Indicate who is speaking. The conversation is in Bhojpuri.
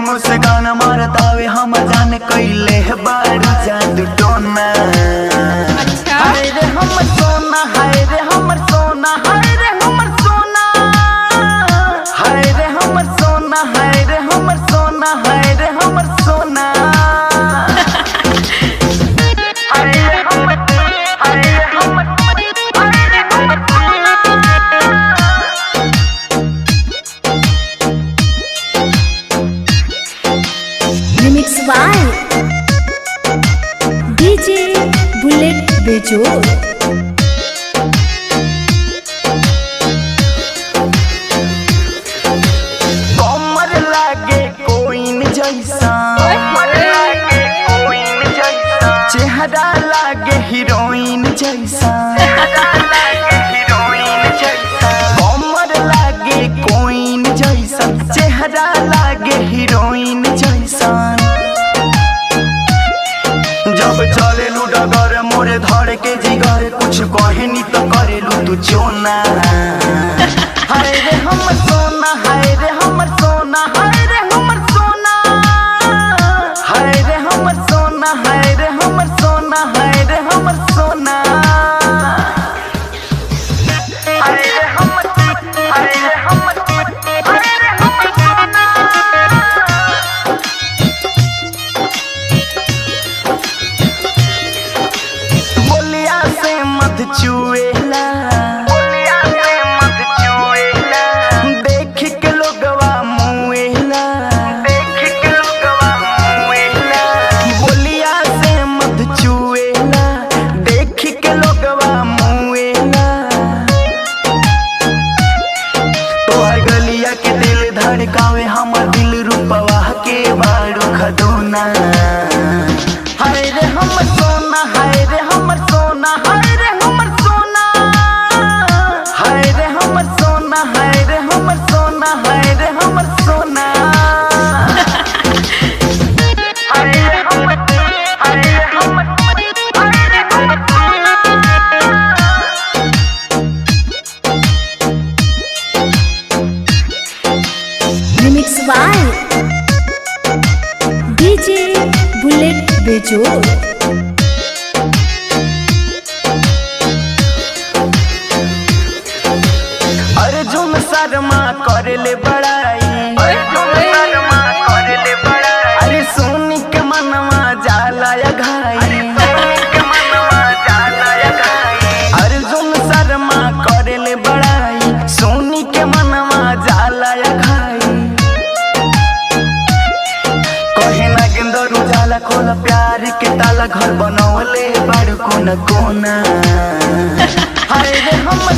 Speaker 1: मुस्कान मारतावे हम जान कैले बारू जादू टोना। हाय रे हमर सोना, हाय रे हमर सोना, हाय रे हमर सोना, हाय रे हमर सोना, हाय रे हमर सोना, हाय रे हमर सोना। हाय रे हमर, हाय रे हमर, हाय रे हमर सोना।
Speaker 2: रिमिक्स बाय डीजे बुलेट बेजोड़।
Speaker 1: कमर लागे कोइन जैसा, चेहरा लागे हीरोइन जैसा, कमर लागे कोइन जैसा, चेहरा लागे हीरोइन जैसा। जब चलेलू डगर मोरे धड़ के जिगर, कुछ कहनी तो करेलू तू चोना। हाय रे हमर सोना, हाय रे हमर सोना, हाय रे हमर सोना, हाय रे हमर सोना, हाय रे हमर सोना, हाय रे हमर सोना। हाय रे हमर, हाय रे हमर, हाय रे हमर सोना। बोलिया से मत चुएला, बोलिया से मत चुएला, देख के लोगवा मुएला, देख के लोगवा मुएला। बोलिया से मत चुएला, देख के लोगवा मुएला। तोहर गलिया के दिल धड़कावे हमर दिल, रूपवा के बारू खदोना। हाय रे हमर सोना, हाय रे हमर सोना, हाय रे हमर सोना, हाय रे हमर सोना, हाय रे हमर सोना, हाय रे हमर सोना। हाय रे हमर, हाय रे हमर, हाय रे हमर सोना।
Speaker 2: रिमिक्स बाय डीजे बुलेट बेजोड़।
Speaker 1: अर्जुन शर्मा करेले बड़ाई, अर्जुन शर्मा करेले बड़ाई। अरे सोनी के मनवा जाला या घाई, सोनी के मनवा जाला या घाई। अर्जुन शर्मा करेले बड़ाई, सोनी के मनवा जाला या घाई। कहे ना गेंदर उजाला खोला प्यार के ताला, घर बनौले बड़ कोना कोना। हाय रे हमर